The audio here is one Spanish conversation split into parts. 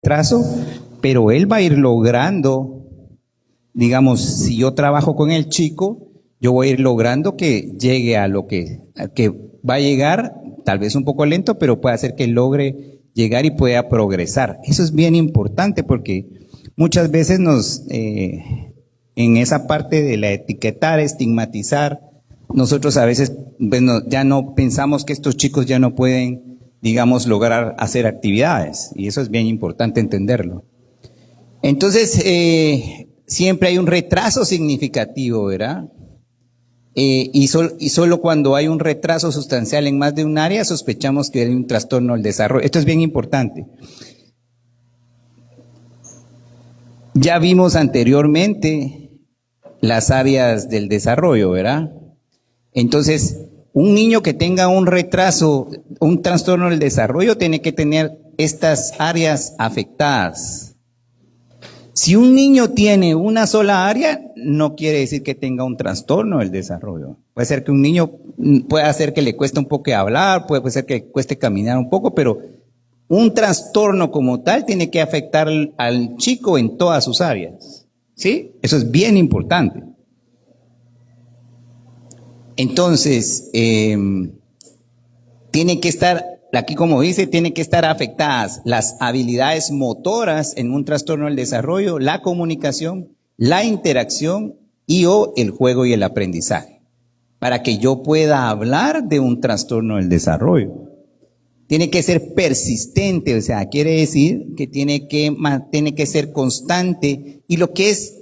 retraso, pero él va a ir logrando, digamos, si yo trabajo con el chico, yo voy a ir logrando que llegue a lo que va a llegar, tal vez un poco lento, pero puede hacer que logre llegar y pueda progresar. Eso es bien importante porque muchas veces en esa parte de la etiquetar, estigmatizar, nosotros a veces bueno, ya no pensamos que estos chicos ya no pueden, digamos, lograr hacer actividades, y eso es bien importante entenderlo. Entonces, siempre hay un retraso significativo, ¿verdad? Y solo cuando hay un retraso sustancial en más de un área, sospechamos que hay un trastorno del desarrollo. Esto es bien importante. Ya vimos anteriormente las áreas del desarrollo, ¿verdad? Entonces, un niño que tenga un retraso, un trastorno del desarrollo, tiene que tener estas áreas afectadas. Si un niño tiene una sola área, no quiere decir que tenga un trastorno del desarrollo. Puede ser que un niño, puede hacer que le cueste un poco hablar, puede ser que le cueste caminar un poco, pero un trastorno como tal tiene que afectar al chico en todas sus áreas. ¿Sí? Eso es bien importante. Entonces, tiene que estar, aquí como dice, tiene que estar afectadas las habilidades motoras en un trastorno del desarrollo, la comunicación, la interacción y o el juego y el aprendizaje, para que yo pueda hablar de un trastorno del desarrollo. Tiene que ser persistente, o sea, quiere decir que tiene que ser constante, y lo que es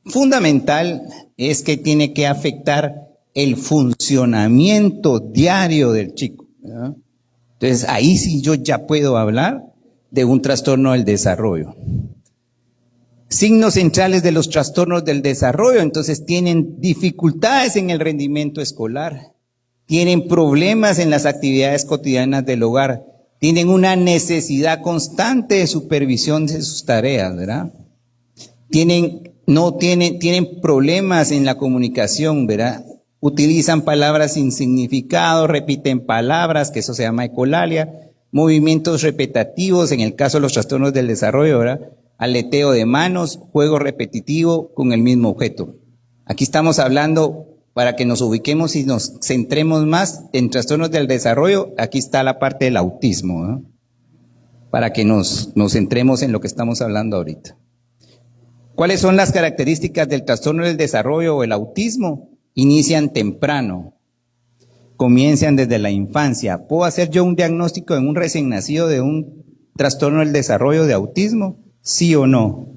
fundamental es que tiene que afectar el funcionamiento diario del chico, ¿verdad? Entonces, ahí sí yo ya puedo hablar de un trastorno del desarrollo. Signos centrales de los trastornos del desarrollo, entonces tienen dificultades en el rendimiento escolar, tienen problemas en las actividades cotidianas del hogar, tienen una necesidad constante de supervisión de sus tareas, ¿verdad? Tienen problemas en la comunicación, ¿verdad? Utilizan palabras sin significado, repiten palabras, que eso se llama ecolalia, movimientos repetitivos, en el caso de los trastornos del desarrollo, ¿verdad? Aleteo de manos, juego repetitivo con el mismo objeto. Aquí estamos hablando, para que nos ubiquemos y nos centremos más en trastornos del desarrollo, aquí está la parte del autismo, ¿no? Para que nos centremos en lo que estamos hablando ahorita. ¿Cuáles son las características del trastorno del desarrollo o el autismo? Inician temprano, comienzan desde la infancia. ¿Puedo hacer yo un diagnóstico en un recién nacido de un trastorno del desarrollo de autismo? ¿Sí o no?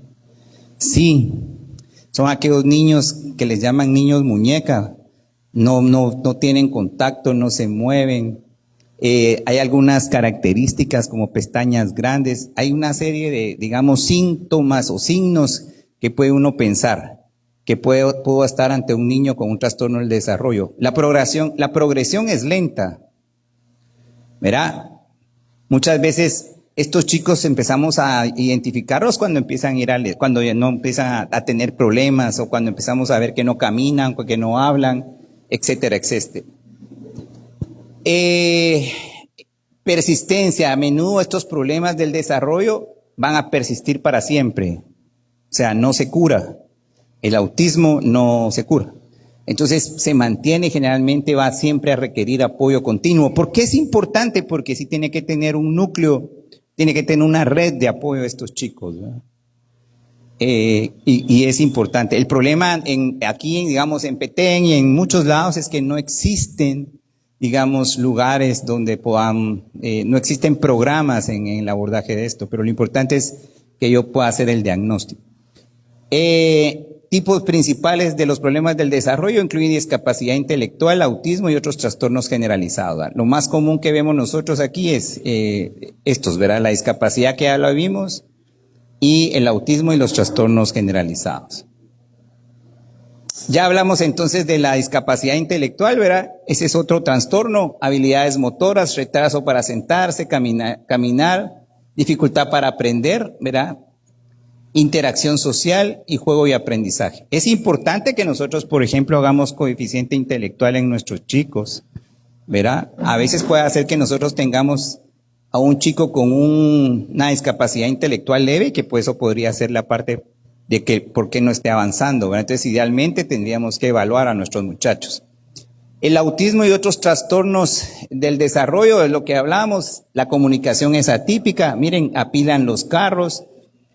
Sí. Son aquellos niños que les llaman niños muñeca. No tienen contacto, no se mueven. Hay algunas características como pestañas grandes. Hay una serie de, digamos, síntomas o signos que puede uno pensar que puedo estar ante un niño con un trastorno del desarrollo. La progresión es lenta, ¿verdad? Muchas veces estos chicos empezamos a identificarlos cuando empiezan a ir cuando ya no empiezan a tener problemas, o cuando empezamos a ver que no caminan, que no hablan, etcétera, etcétera. Persistencia. A menudo estos problemas del desarrollo van a persistir para siempre. O sea, no se cura. El autismo no se cura. Entonces se mantiene, generalmente va siempre a requerir apoyo continuo. ¿Por qué es importante? Porque sí tiene que tener un núcleo, tiene que tener una red de apoyo a estos chicos, ¿verdad? Y es importante. El problema aquí, digamos, en Petén y en muchos lados es que no existen, digamos, lugares donde no existen programas en el abordaje de esto, pero lo importante es que yo pueda hacer el diagnóstico. Tipos principales de los problemas del desarrollo incluyen discapacidad intelectual, autismo y otros trastornos generalizados, ¿verdad? Lo más común que vemos nosotros aquí es estos, ¿verdad? La discapacidad, que ya lo vimos, y el autismo y los trastornos generalizados. Ya hablamos entonces de la discapacidad intelectual, ¿verdad? Ese es otro trastorno: habilidades motoras, retraso para sentarse, caminar, dificultad para aprender, ¿verdad? Interacción social y juego y aprendizaje. Es importante que nosotros, por ejemplo, hagamos coeficiente intelectual en nuestros chicos, ¿verdad? A veces puede hacer que nosotros tengamos a un chico con una discapacidad intelectual leve, que pues eso podría ser la parte de que por qué no esté avanzando, ¿verdad? Entonces, idealmente tendríamos que evaluar a nuestros muchachos. El autismo y otros trastornos del desarrollo, de lo que hablamos, la comunicación es atípica, miren, apilan los carros,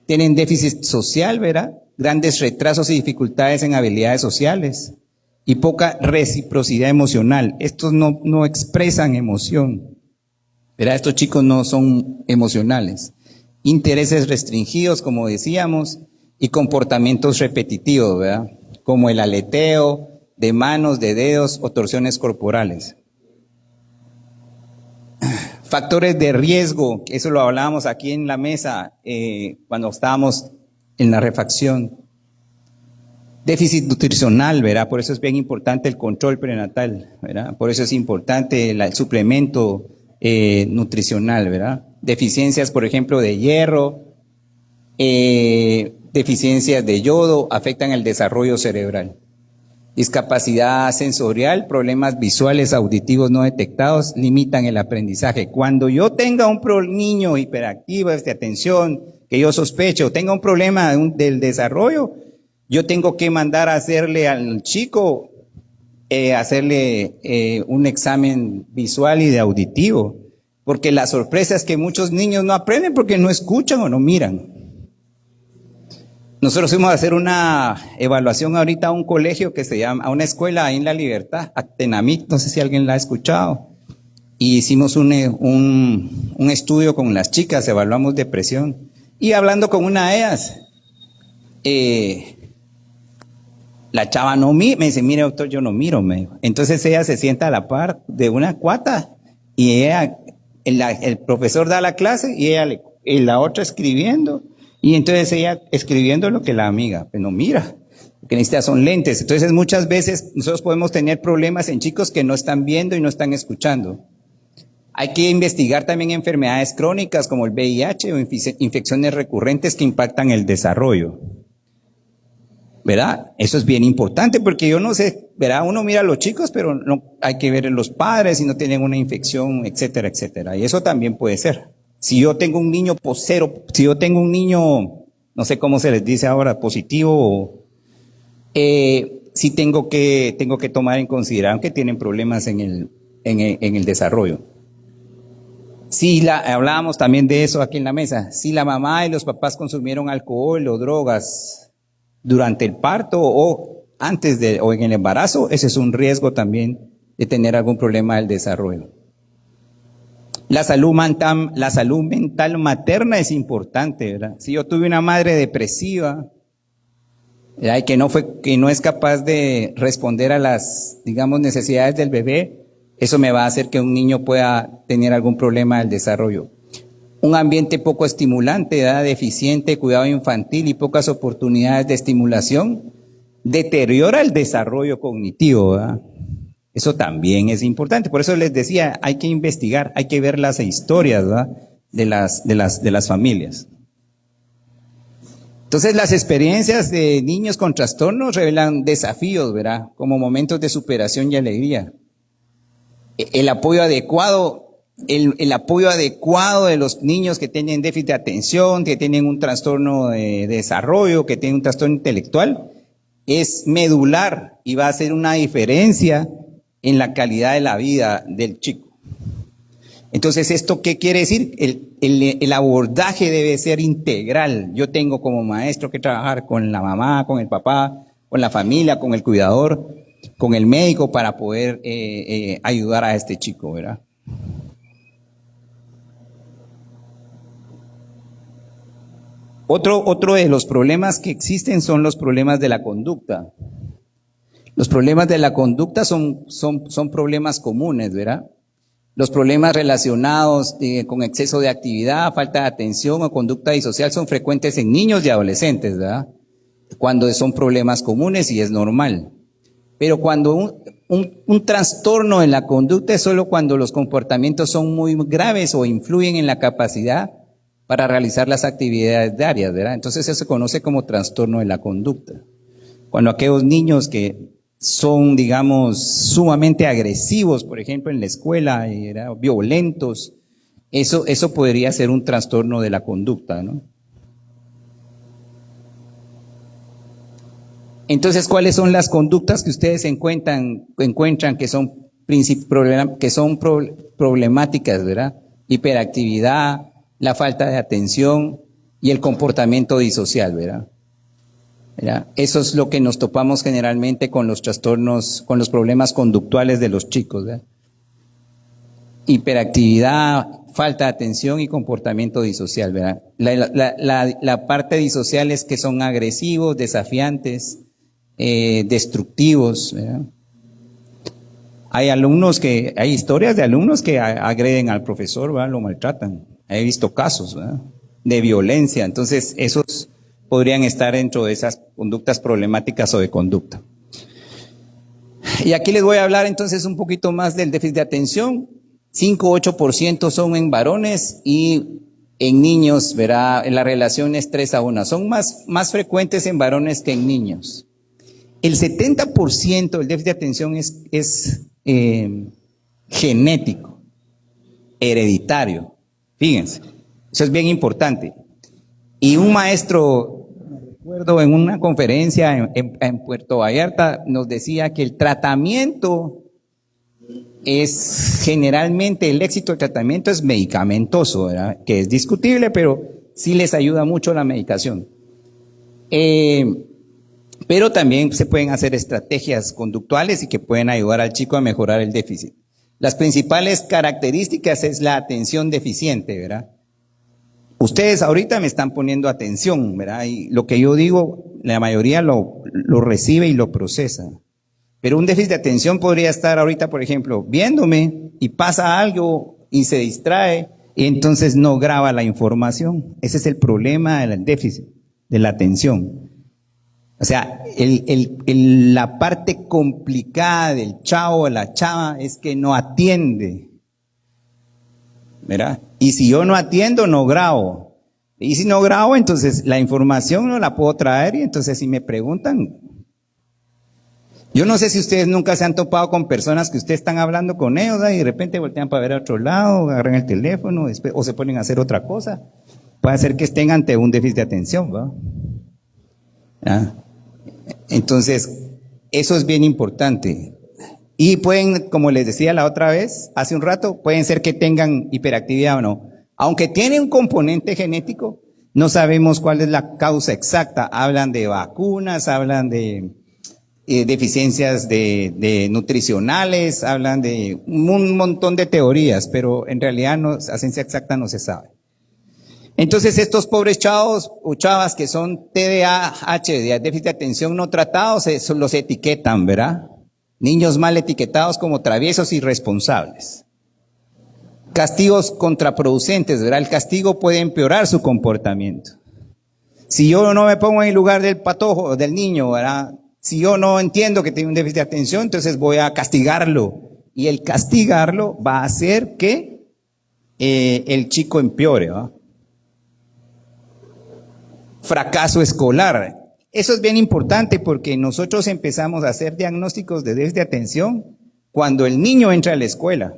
tienen déficit social, ¿verdad? Grandes retrasos y dificultades en habilidades sociales y poca reciprocidad emocional. Estos no expresan emoción, ¿verdad? Estos chicos no son emocionales. Intereses restringidos, como decíamos, y comportamientos repetitivos, ¿verdad? Como el aleteo de manos, de dedos o torsiones corporales. Factores de riesgo, eso lo hablábamos aquí en la mesa cuando estábamos en la refacción. Déficit nutricional, ¿verdad? Por eso es bien importante el control prenatal, ¿verdad? Por eso es importante el suplemento nutricional, ¿verdad? Deficiencias, por ejemplo, de hierro, deficiencias de yodo afectan el desarrollo cerebral. Discapacidad sensorial, problemas visuales, auditivos no detectados limitan el aprendizaje. Cuando yo tenga un niño hiperactivo, de atención, que yo sospecho, tenga un problema del desarrollo, yo tengo que mandar a hacerle al chico, un examen visual y de auditivo, porque la sorpresa es que muchos niños no aprenden porque no escuchan o no miran. Nosotros fuimos a hacer una evaluación ahorita a un colegio que se llama, a una escuela ahí en La Libertad, Actenamit, no sé si alguien la ha escuchado. Y hicimos un estudio con las chicas, evaluamos depresión. Y hablando con una de ellas, la chava no me dice, mire doctor, yo no miro, me dijo. Entonces ella se sienta a la par de una cuata y ella, el profesor da la clase y ella y la otra escribiendo. Y entonces ella escribiendo lo que la amiga, pues no mira, lo que necesita son lentes. Entonces muchas veces nosotros podemos tener problemas en chicos que no están viendo y no están escuchando. Hay que investigar también enfermedades crónicas como el VIH o infecciones recurrentes que impactan el desarrollo. ¿Verdad? Eso es bien importante porque yo no sé, ¿verdad? Uno mira a los chicos, pero no hay que ver a los padres si no tienen una infección, etcétera, etcétera. Y eso también puede ser. Si yo tengo un niño si yo tengo un niño, no sé cómo se les dice ahora, positivo, sí tengo que tomar en consideración que tienen problemas en el desarrollo. Sí, hablábamos también de eso aquí en la mesa. Si la mamá y los papás consumieron alcohol o drogas durante el parto o o en el embarazo, ese es un riesgo también de tener algún problema del desarrollo. La salud mental materna es importante, ¿verdad? Si yo tuve una madre depresiva, ¿verdad? Y que no es capaz de responder a las, digamos, necesidades del bebé, eso me va a hacer que un niño pueda tener algún problema del desarrollo. Un ambiente poco estimulante, ¿verdad? Deficiente, cuidado infantil y pocas oportunidades de estimulación deteriora el desarrollo cognitivo, ¿verdad? Eso también es importante. Por eso les decía, hay que investigar, hay que ver las historias, ¿verdad? de las familias. Entonces, las experiencias de niños con trastornos revelan desafíos, ¿verdad? Como momentos de superación y alegría. El apoyo adecuado de los niños que tienen déficit de atención, que tienen un trastorno de desarrollo, que tienen un trastorno intelectual, es medular y va a hacer una diferencia en la calidad de la vida del chico. Entonces, ¿esto qué quiere decir? El abordaje debe ser integral. Yo tengo como maestro que trabajar con la mamá, con el papá, con la familia, con el cuidador, con el médico para poder ayudar a este chico, ¿verdad? Otro de los problemas que existen son los problemas de la conducta. Los problemas de la conducta son problemas comunes, ¿verdad? Los problemas relacionados con exceso de actividad, falta de atención o conducta disocial son frecuentes en niños y adolescentes, ¿verdad? Cuando son problemas comunes y es normal. Pero cuando un trastorno en la conducta es solo cuando los comportamientos son muy graves o influyen en la capacidad para realizar las actividades diarias, ¿verdad? Entonces eso se conoce como trastorno de la conducta. Cuando aquellos niños que son, digamos, sumamente agresivos, por ejemplo, en la escuela, violentos, Eso podría ser un trastorno de la conducta, ¿no? Entonces, ¿cuáles son las conductas que ustedes encuentran que son problemáticas, ¿verdad? Hiperactividad, la falta de atención y el comportamiento disocial, ¿verdad? ¿Verdad? Eso es lo que nos topamos generalmente con los trastornos, con los problemas conductuales de los chicos, ¿verdad? Hiperactividad, falta de atención y comportamiento disocial, ¿verdad? La parte disocial es que son agresivos, desafiantes, destructivos, ¿verdad? Hay historias de alumnos que agreden al profesor, ¿verdad? Lo maltratan. He visto casos, ¿verdad? De violencia. Entonces, esos podrían estar dentro de esas conductas problemáticas o de conducta. Y aquí les voy a hablar entonces un poquito más del déficit de atención. 5-8% son en varones y en niños, verá, la relación es 3-1. Son más frecuentes en varones que en niños. El 70% del déficit de atención es genético, hereditario. Fíjense, eso es bien importante. Y un maestro, recuerdo en una conferencia en Puerto Vallarta, nos decía que el tratamiento es generalmente, el éxito del tratamiento es medicamentoso, ¿verdad? Que es discutible, pero sí les ayuda mucho la medicación. Pero también se pueden hacer estrategias conductuales y que pueden ayudar al chico a mejorar el déficit. Las principales características es la atención deficiente, ¿verdad? Ustedes ahorita me están poniendo atención, ¿verdad? Y lo que yo digo, la mayoría lo recibe y lo procesa. Pero un déficit de atención podría estar ahorita, por ejemplo, viéndome y pasa algo y se distrae y entonces no graba la información. Ese es el problema del déficit de la atención. O sea, la parte complicada del chavo o la chava es que no atiende, ¿verdad? Y si yo no atiendo, no grabo. Y si no grabo, entonces la información no la puedo traer y entonces si me preguntan, yo no sé si ustedes nunca se han topado con personas que ustedes están hablando con ellos, ¿verdad? Y de repente voltean para ver a otro lado, agarran el teléfono o se ponen a hacer otra cosa. Puede ser que estén ante un déficit de atención, ¿verdad? ¿Ah? Entonces, eso es bien importante. Y pueden, como les decía la otra vez, hace un rato, pueden ser que tengan hiperactividad o no. Aunque tiene un componente genético, no sabemos cuál es la causa exacta. Hablan de vacunas, hablan de deficiencias de nutricionales, hablan de un montón de teorías, pero en realidad a ciencia exacta no se sabe. Entonces estos pobres chavos o chavas que son TDAH, de déficit de atención no tratados, los etiquetan, ¿verdad? Niños mal etiquetados como traviesos y irresponsables. Castigos contraproducentes, ¿verdad? El castigo puede empeorar su comportamiento. Si yo no me pongo en el lugar del patojo, del niño, ¿verdad? Si yo no entiendo que tiene un déficit de atención, entonces voy a castigarlo. Y el castigarlo va a hacer que el chico empeore, ¿verdad? Fracaso escolar. Eso es bien importante porque nosotros empezamos a hacer diagnósticos de déficit de atención cuando el niño entra a la escuela.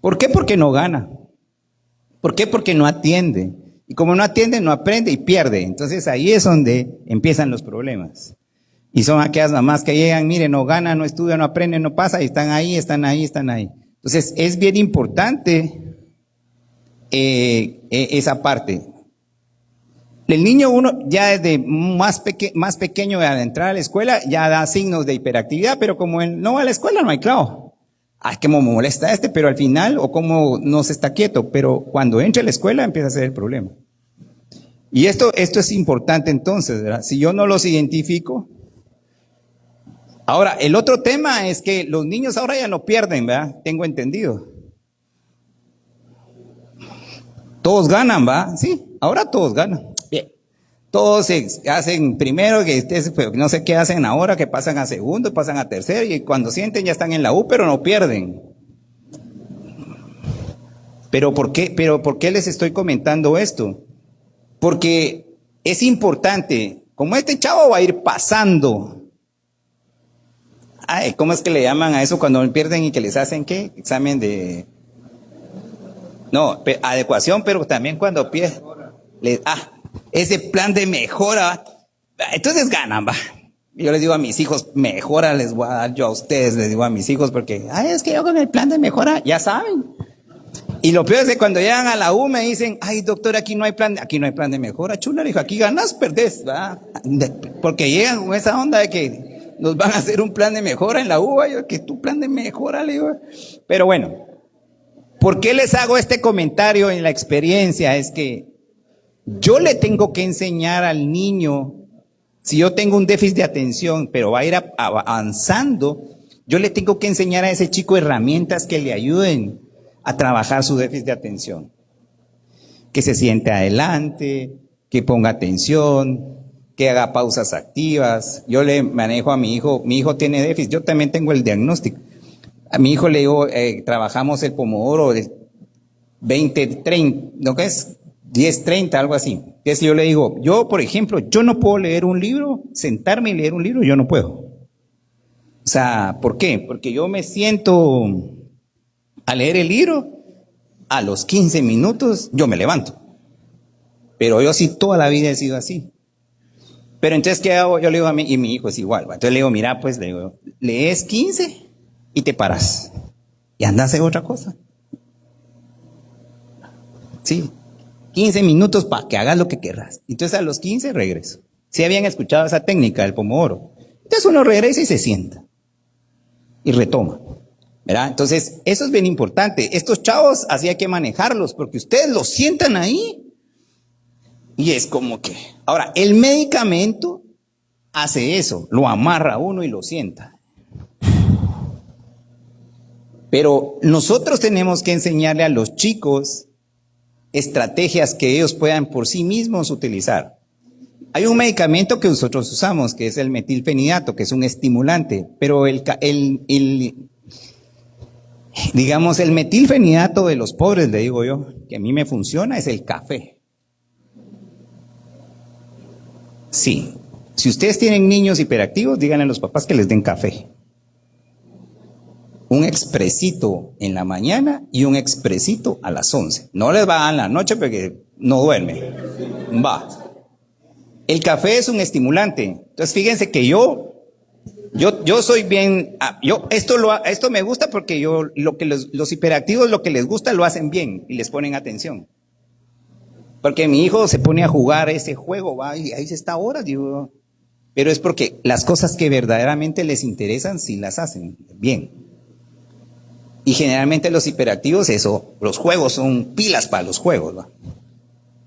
¿Por qué? Porque no gana. ¿Por qué? Porque no atiende. Y como no atiende, no aprende y pierde. Entonces ahí es donde empiezan los problemas. Y son aquellas mamás que llegan, mire, no gana, no estudia, no aprende, no pasa, y están ahí, están ahí, están ahí. Entonces es bien importante esa parte. El niño uno ya desde más pequeño al entrar a la escuela ya da signos de hiperactividad, pero como él no va a la escuela no hay clavo. Ay, que me molesta pero al final, o como no se está quieto, pero cuando entra a la escuela empieza a ser el problema. Y esto es importante entonces, ¿verdad? Si yo no los identifico. Ahora, el otro tema es que los niños ahora ya no pierden, ¿verdad? Tengo entendido. Todos ganan, ¿va? Sí, ahora todos ganan. Bien. Todos se hacen primero, que no sé qué hacen ahora, que pasan a segundo, pasan a tercero, y cuando sienten ya están en la U, pero no pierden. ¿Pero por qué les estoy comentando esto? Porque es importante, como este chavo va a ir pasando. Ay, ¿cómo es que le llaman a eso cuando pierden y que les hacen qué? Examen de... No, adecuación, pero también cuando pide, ese plan de mejora, entonces ganan, va. Yo les digo a mis hijos, mejora les voy a dar yo a ustedes, les digo a mis hijos, porque, es que yo con el plan de mejora, ya saben. Y lo peor es que cuando llegan a la U me dicen, ay doctor, aquí no hay plan de mejora, chula, dijo, aquí ganas, perdés, ¿verdad? Porque llegan con esa onda de que nos van a hacer un plan de mejora en la U, yo, que tu plan de mejora, le digo. Pero bueno, ¿por qué les hago este comentario en la experiencia? Es que yo le tengo que enseñar al niño, si yo tengo un déficit de atención, pero va a ir avanzando, yo le tengo que enseñar a ese chico herramientas que le ayuden a trabajar su déficit de atención. Que se siente adelante, que ponga atención, que haga pausas activas. Yo le manejo a mi hijo tiene déficit, yo también tengo el diagnóstico. A mi hijo le digo, trabajamos el pomodoro de 20-30, ¿no qué es? 10-30, algo así. Es yo le digo, yo por ejemplo, yo no puedo leer un libro, sentarme y leer un libro, yo no puedo. O sea, ¿por qué? Porque yo me siento a leer el libro, a los 15 minutos yo me levanto. Pero yo sí toda la vida he sido así. Pero entonces, ¿qué hago? Yo le digo a mí, y mi hijo es igual. Entonces le digo, mira, pues le digo, lees 15 y te paras. Y andas a hacer otra cosa. Sí. 15 minutos para que hagas lo que querrás. Entonces a los 15 regreso. Si habían escuchado esa técnica del pomodoro. Entonces uno regresa y se sienta. Y retoma. ¿Verdad? Entonces, eso es bien importante. Estos chavos así hay que manejarlos, porque ustedes los sientan ahí. Y es como que... Ahora, el medicamento hace eso, lo amarra a uno y lo sienta. Pero nosotros tenemos que enseñarle a los chicos estrategias que ellos puedan por sí mismos utilizar. Hay un medicamento que nosotros usamos, que es el metilfenidato, que es un estimulante, pero digamos, el metilfenidato de los pobres, le digo yo, que a mí me funciona, es el café. Sí. Si ustedes tienen niños hiperactivos, díganle a los papás que les den café. Un expresito en la mañana y un expresito a las 11. No les va a dar en la noche porque no duerme. Va. El café es un estimulante. Entonces fíjense que yo soy bien, esto me gusta porque lo que los hiperactivos lo que les gusta lo hacen bien y les ponen atención. Porque mi hijo se pone a jugar ese juego, va, y ahí se está horas, digo, pero es porque las cosas que verdaderamente les interesan sí las hacen bien. Y generalmente los hiperactivos, los juegos son pilas para los juegos, ¿va?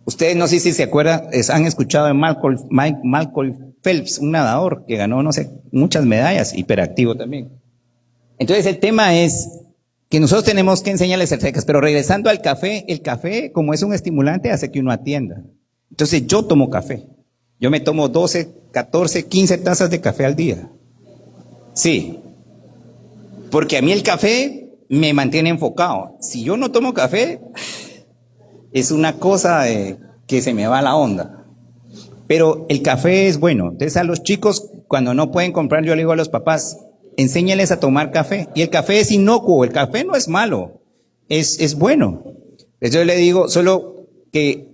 Ustedes no sé si se acuerdan, han escuchado de Malcolm Phelps, un nadador que ganó, no sé, muchas medallas, hiperactivo también. Entonces el tema es que nosotros tenemos que enseñarles estrategias, pero regresando al café, el café, como es un estimulante, hace que uno atienda. Entonces yo tomo café. Yo me tomo 12, 14, 15 tazas de café al día. Sí. Porque a mí el café me mantiene enfocado. Si yo no tomo café, es una cosa que se me va la onda. Pero el café es bueno. Entonces a los chicos, cuando no pueden comprar, yo le digo a los papás, enséñales a tomar café. Y el café es inocuo, el café no es malo, es bueno. Entonces yo le digo, solo que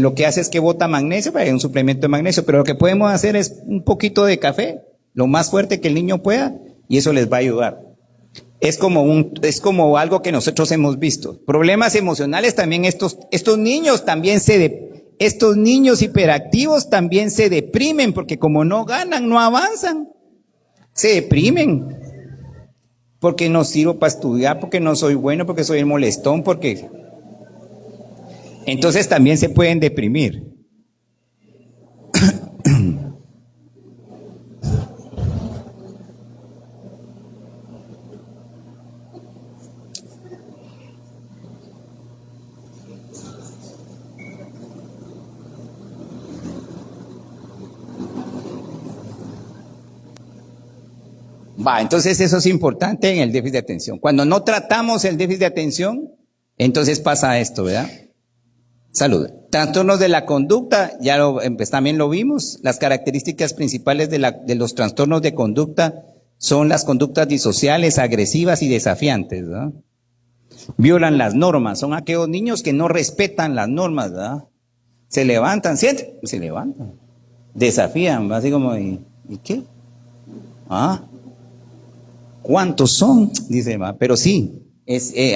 lo que hace es que bota magnesio, para un suplemento de magnesio, pero lo que podemos hacer es un poquito de café, lo más fuerte que el niño pueda, y eso les va a ayudar. Es como algo que nosotros hemos visto. Problemas emocionales también, estos niños también estos niños hiperactivos también se deprimen, porque como no ganan, no avanzan. Se deprimen, porque no sirvo para estudiar, porque no soy bueno, porque soy el molestón, porque... Entonces también se pueden deprimir. Entonces eso es importante en el déficit de atención. Cuando no tratamos el déficit de atención, entonces pasa esto, ¿verdad? Salud. Trastornos de la conducta, también lo vimos. Las características principales de los trastornos de conducta son las conductas disociales, agresivas y desafiantes, ¿verdad? Violan las normas, son aquellos niños que no respetan las normas, ¿verdad? Se levantan, siéntate, se levantan, desafían, así como, ¿y qué? ¿Ah? ¿Cuántos son? Dice, pero sí,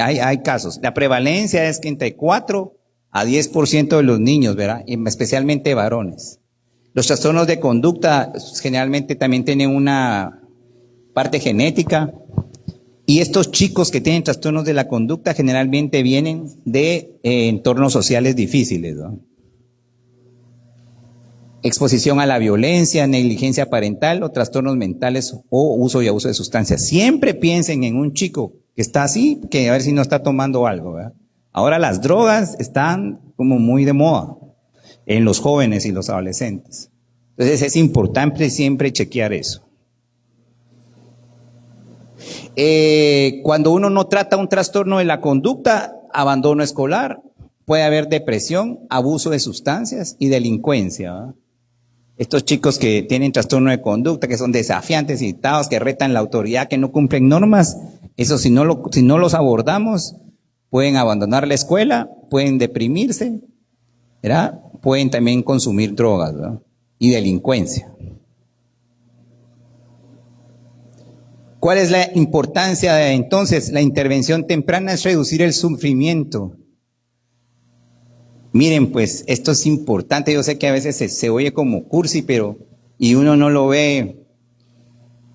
hay casos. La prevalencia es que entre 4 a 10% de los niños, ¿verdad? Especialmente varones. Los trastornos de conducta generalmente también tienen una parte genética. Y estos chicos que tienen trastornos de la conducta generalmente vienen de entornos sociales difíciles, ¿no? Exposición a la violencia, negligencia parental o trastornos mentales o uso y abuso de sustancias. Siempre piensen en un chico que está así, que a ver si no está tomando algo, ¿verdad? Ahora las drogas están como muy de moda en los jóvenes y los adolescentes. Entonces es importante siempre chequear eso. Cuando uno no trata un trastorno de la conducta, abandono escolar, puede haber depresión, abuso de sustancias y delincuencia, ¿verdad? Estos chicos que tienen trastorno de conducta, que son desafiantes, irritados, que retan la autoridad, que no cumplen normas, eso si no los abordamos, pueden abandonar la escuela, pueden deprimirse, ¿verdad? Pueden también consumir drogas, ¿verdad? Y delincuencia. ¿Cuál es la importancia de entonces? La intervención temprana es reducir el sufrimiento. Miren, pues, esto es importante. Yo sé que a veces se oye como cursi, y uno no lo ve.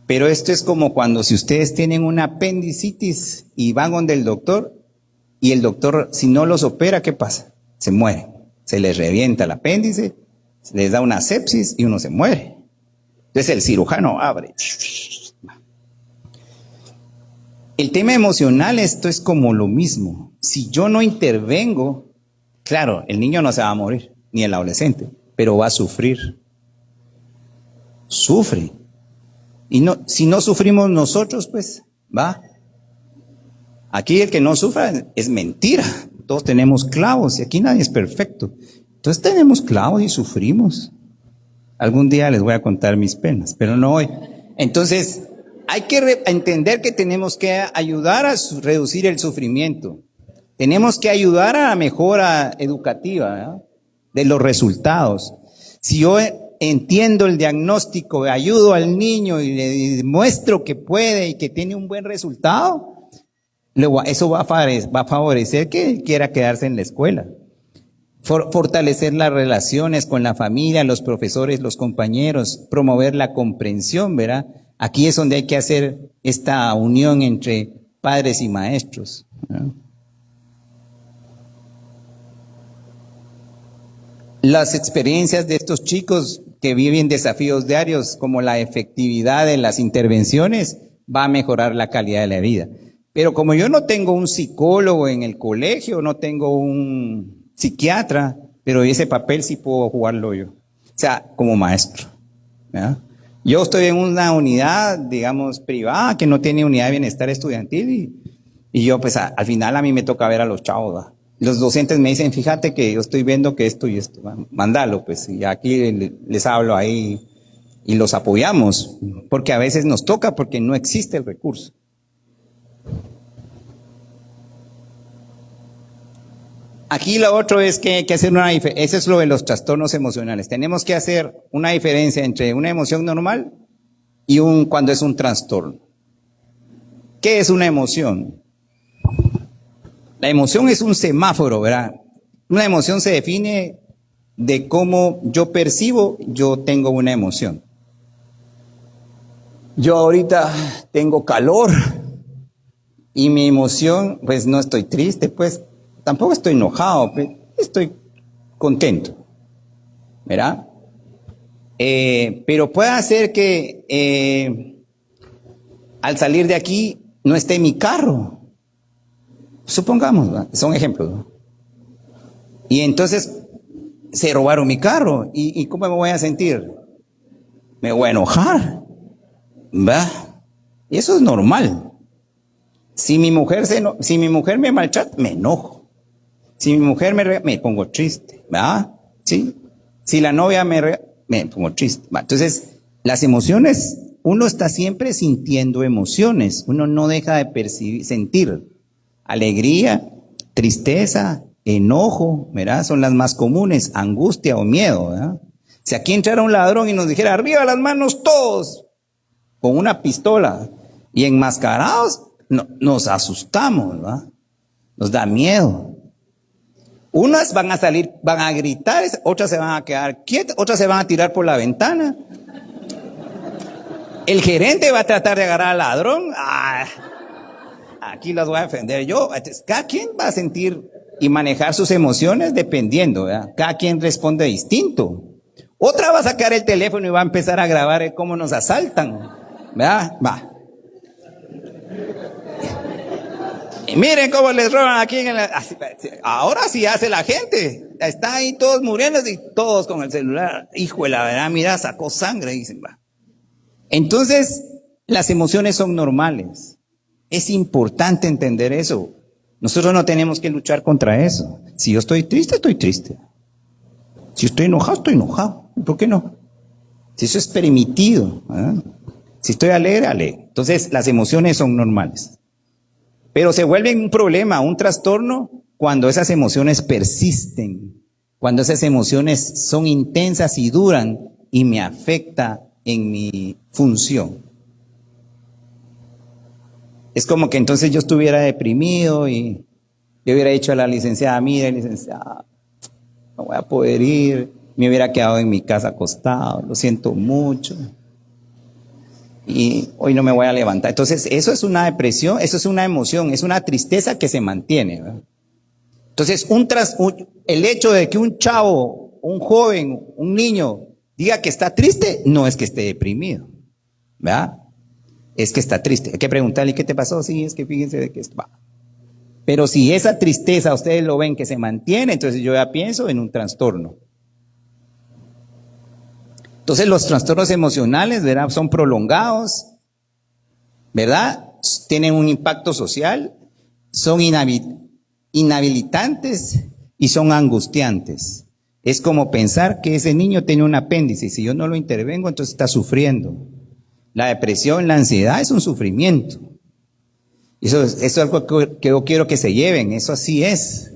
Pero esto es como cuando si ustedes tienen una apendicitis y van donde el doctor, y el doctor, si no los opera, ¿qué pasa? Se mueren. Se les revienta el apéndice, se les da una sepsis y uno se muere. Entonces el cirujano abre. El tema emocional, esto es como lo mismo. Si yo no intervengo, claro, el niño no se va a morir, ni el adolescente, pero va a sufrir. Sufre. Y no, si no sufrimos nosotros, pues, va. Aquí el que no sufra es mentira. Todos tenemos clavos y aquí nadie es perfecto. Entonces tenemos clavos y sufrimos. Algún día les voy a contar mis penas, pero no hoy. Entonces, hay que entender que tenemos que ayudar a reducir el sufrimiento. Tenemos que ayudar a la mejora educativa, ¿verdad? De los resultados. Si yo entiendo el diagnóstico, ayudo al niño y le demuestro que puede y que tiene un buen resultado, eso va a favorecer que él quiera quedarse en la escuela. Fortalecer las relaciones con la familia, los profesores, los compañeros, promover la comprensión, ¿verdad? Aquí es donde hay que hacer esta unión entre padres y maestros, ¿verdad? Las experiencias de estos chicos que viven desafíos diarios, como la efectividad de las intervenciones, va a mejorar la calidad de la vida. Pero como yo no tengo un psicólogo en el colegio, no tengo un psiquiatra, pero ese papel sí puedo jugarlo yo. O sea, como maestro, ¿verdad? Yo estoy en una unidad, digamos, privada, que no tiene unidad de bienestar estudiantil y yo, pues, al final a mí me toca ver a los chavos, ¿verdad? Los docentes me dicen, fíjate que yo estoy viendo que esto y esto, mándalo, pues, y aquí les hablo ahí y los apoyamos, porque a veces nos toca porque no existe el recurso. Aquí lo otro es que hay que hacer una diferencia, eso es lo de los trastornos emocionales. Tenemos que hacer una diferencia entre una emoción normal y cuando es un trastorno. ¿Qué es una emoción? La emoción es un semáforo, ¿verdad? Una emoción se define de cómo yo percibo, yo tengo una emoción. Yo ahorita tengo calor y mi emoción, pues no estoy triste, pues tampoco estoy enojado, estoy contento, ¿verdad? Pero puede ser que al salir de aquí no esté mi carro. Supongamos, ¿verdad? Son ejemplos, ¿no? Y entonces se robaron mi carro. ¿Y cómo me voy a sentir? Me voy a enojar, ¿verdad? Y eso es normal. Si mi mujer me maltrata, me enojo. Si mi mujer me pongo triste, ¿verdad? ¿Sí? Si la novia me pongo triste. Entonces, las emociones, uno está siempre sintiendo emociones. Uno no deja de sentir. Alegría, tristeza, enojo, ¿verdad? Son las más comunes, angustia o miedo, ¿verdad? Si aquí entrara un ladrón y nos dijera, arriba las manos todos, con una pistola y enmascarados, nos asustamos, ¿verdad? Nos da miedo. Unas van a salir, van a gritar, otras se van a quedar quietas, otras se van a tirar por la ventana. El gerente va a tratar de agarrar al ladrón. Aquí las voy a defender yo. Cada quien va a sentir y manejar sus emociones dependiendo, ¿verdad? Cada quien responde distinto. Otra va a sacar el teléfono y va a empezar a grabar cómo nos asaltan, ¿verdad? Va. Y miren cómo les roban aquí. Ahora sí hace la gente. Está ahí todos muriendo y todos con el celular. Hijo de la verdad, mira, sacó sangre, dicen, va. Entonces, las emociones son normales. Es importante entender eso. Nosotros no tenemos que luchar contra eso. Si yo estoy triste, estoy triste. Si estoy enojado, estoy enojado. ¿Por qué no? Si eso es permitido, ¿verdad? Si estoy alegre, alegre. Entonces, las emociones son normales. Pero se vuelven un problema, un trastorno, cuando esas emociones persisten, cuando esas emociones son intensas y duran y me afecta en mi función. Es como que entonces yo estuviera deprimido y yo hubiera dicho a la licenciada, mire, licenciada, no voy a poder ir, me hubiera quedado en mi casa acostado, lo siento mucho. Y hoy no me voy a levantar. Entonces, eso es una depresión, eso es una emoción, es una tristeza que se mantiene, ¿verdad? Entonces, el hecho de que un chavo, un joven, un niño diga que está triste, no es que esté deprimido, ¿verdad? Es que está triste. Hay que preguntarle, ¿qué te pasó? Sí, es que fíjense de que va. Pero si esa tristeza ustedes lo ven que se mantiene, entonces yo ya pienso en un trastorno. Entonces los trastornos emocionales, ¿verdad? Son prolongados, ¿verdad? Tienen un impacto social, son inhabilitantes y son angustiantes. Es como pensar que ese niño tiene un apéndice y si yo no lo intervengo, entonces está sufriendo. La depresión, la ansiedad es un sufrimiento. Eso es algo que yo quiero que se lleven, eso así es.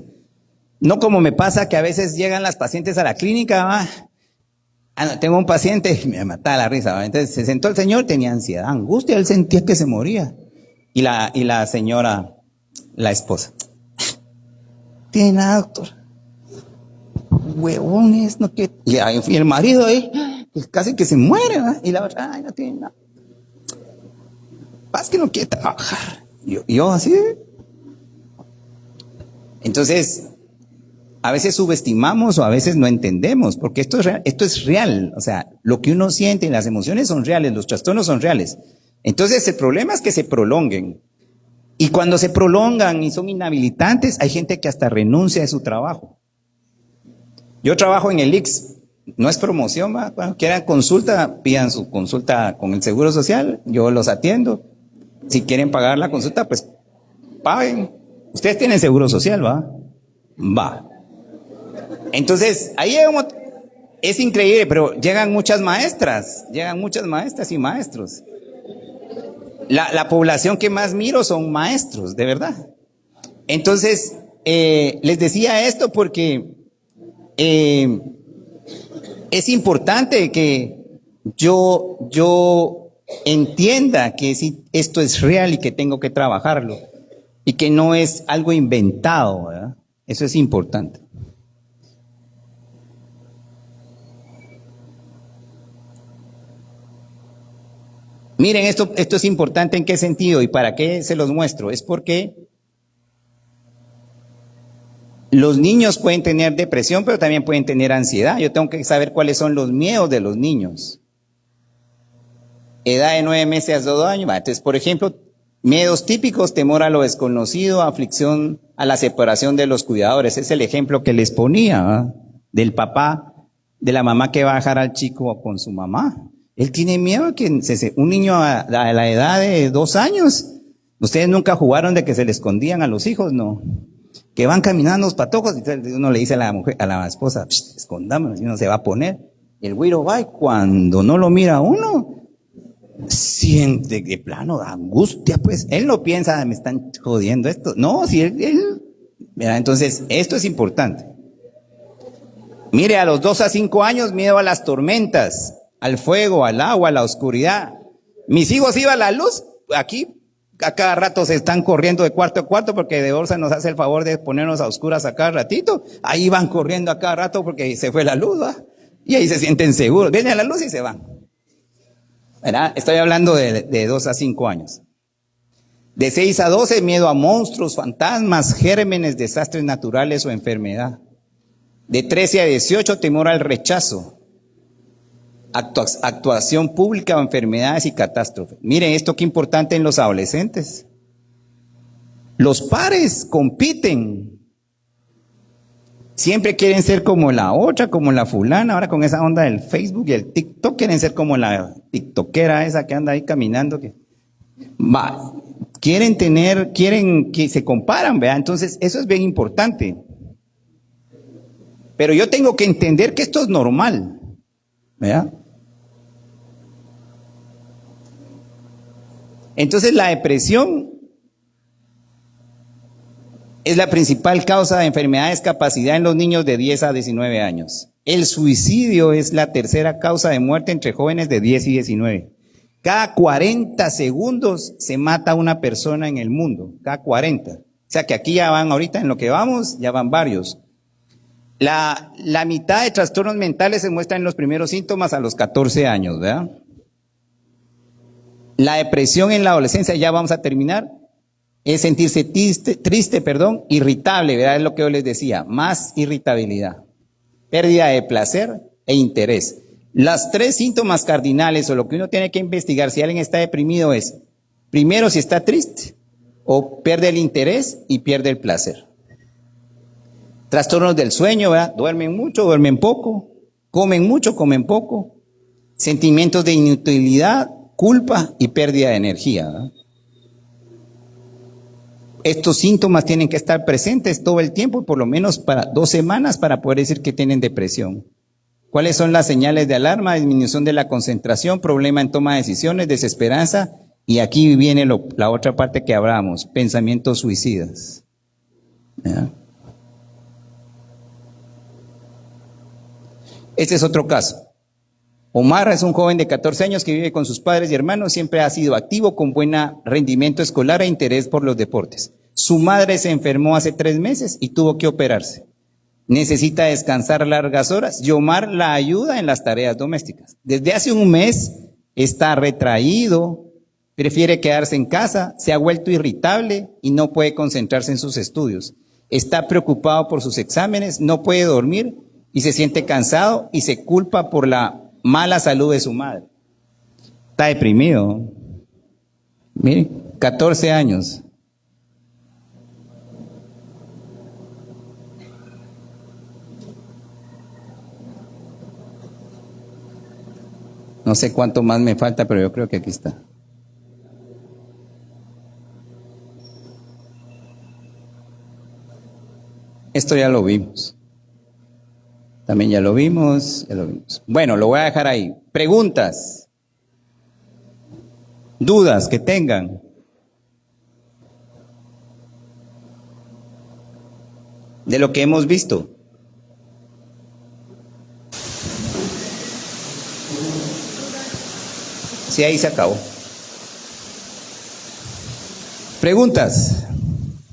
No como me pasa que a veces llegan las pacientes a la clínica, ¿va? No, tengo un paciente, me mataba la risa, ¿va? Entonces se sentó el señor, tenía ansiedad, angustia, él sentía que se moría. Y la señora, la esposa, tiene nada, doctor. Huevones, no que. Y el marido ahí, casi que se muere, ¿va? Y la otra, ay, no tiene nada. Pasa que no quiere trabajar. Yo así. Entonces, a veces subestimamos o a veces no entendemos, porque esto es real. O sea, lo que uno siente y las emociones son reales, los trastornos son reales. Entonces, el problema es que se prolonguen. Y cuando se prolongan y son inhabilitantes, hay gente que hasta renuncia de su trabajo. Yo trabajo en el IX, no es promoción, ¿va? Cuando quieran consulta, pidan su consulta con el Seguro Social, yo los atiendo. Si quieren pagar la consulta, pues paguen. Ustedes tienen Seguro Social, ¿va? Va. Entonces, ahí es increíble, pero llegan muchas maestras y maestros. La población que más miro son maestros, de verdad. Entonces, les decía esto porque es importante que yo entienda que si esto es real y que tengo que trabajarlo y que no es algo inventado, ¿verdad? Eso es importante. Miren, esto es importante en qué sentido y para qué se los muestro. Es porque los niños pueden tener depresión, pero también pueden tener ansiedad. Yo tengo que saber cuáles son los miedos de los niños. Edad de 9 meses a 2 años. Entonces, por ejemplo, miedos típicos, temor a lo desconocido, aflicción a la separación de los cuidadores. Es el ejemplo que les ponía, ¿verdad? Del papá, de la mamá que va a dejar al chico con su mamá. Él tiene miedo a que un niño a la edad de 2 años, ustedes nunca jugaron de que se le escondían a los hijos, ¿no? Que van caminando los patojos y uno le dice a la mujer, a la esposa, escondámonos, y uno se va a poner. El güiro va y cuando no lo mira uno, siente de plano angustia, pues. Él no piensa, me están jodiendo esto. No, si ¿verdad? Entonces, esto es importante. Mire, a los 2 a 5 años, miedo a las tormentas, al fuego, al agua, a la oscuridad. Mis hijos iban a la luz, aquí, a cada rato se están corriendo de cuarto a cuarto porque de Orsa nos hace el favor de ponernos a oscuras a cada ratito. Ahí van corriendo a cada rato porque se fue la luz, ¿va? Y ahí se sienten seguros. Vienen a la luz y se van. ¿Verdad? Estoy hablando de 2 a 5 años. De 6 a 12, miedo a monstruos, fantasmas, gérmenes, desastres naturales o enfermedad. De 13 a 18, temor al rechazo, actuación pública o enfermedades y catástrofes. Miren esto qué importante en los adolescentes. Los pares compiten. Siempre quieren ser como la otra, como la fulana. Ahora con esa onda del Facebook y el TikTok quieren ser como la tiktokera esa que anda ahí caminando. Quieren que se comparan, ¿verdad? Entonces eso es bien importante. Pero yo tengo que entender que esto es normal, ¿verdad? Entonces la depresión es la principal causa de enfermedad de discapacidad en los niños de 10 a 19 años. El suicidio es la tercera causa de muerte entre jóvenes de 10 y 19. Cada 40 segundos se mata una persona en el mundo, cada 40. O sea que aquí ya van, ahorita en lo que vamos, ya van varios. La mitad de trastornos mentales se muestran en los primeros síntomas a los 14 años, ¿verdad? La depresión en la adolescencia, ya vamos a terminar, es sentirse triste, irritable, ¿verdad? Es lo que yo les decía, más irritabilidad, pérdida de placer e interés. Las 3 síntomas cardinales o lo que uno tiene que investigar si alguien está deprimido es, primero si está triste o pierde el interés y pierde el placer. Trastornos del sueño, ¿verdad? Duermen mucho, duermen poco, comen mucho, comen poco. Sentimientos de inutilidad, culpa y pérdida de energía, ¿verdad? Estos síntomas tienen que estar presentes todo el tiempo, por lo menos para 2 semanas para poder decir que tienen depresión. ¿Cuáles son las señales de alarma? Disminución de la concentración, problema en toma de decisiones, desesperanza, y aquí viene la otra parte que hablábamos, pensamientos suicidas, ¿verdad? Este es otro caso. Omar es un joven de 14 años que vive con sus padres y hermanos, siempre ha sido activo con buen rendimiento escolar e interés por los deportes. Su madre se enfermó hace 3 meses y tuvo que operarse. Necesita descansar largas horas y Omar la ayuda en las tareas domésticas. Desde hace 1 mes está retraído, prefiere quedarse en casa, se ha vuelto irritable y no puede concentrarse en sus estudios. Está preocupado por sus exámenes, no puede dormir y se siente cansado y se culpa por la mala salud de su madre. Está deprimido. Mire, 14 años. No sé cuánto más me falta, pero yo creo que aquí está. Esto ya lo vimos. También ya lo vimos, Bueno, lo voy a dejar ahí. Preguntas, dudas que tengan. De lo que hemos visto. Sí, ahí se acabó. Preguntas,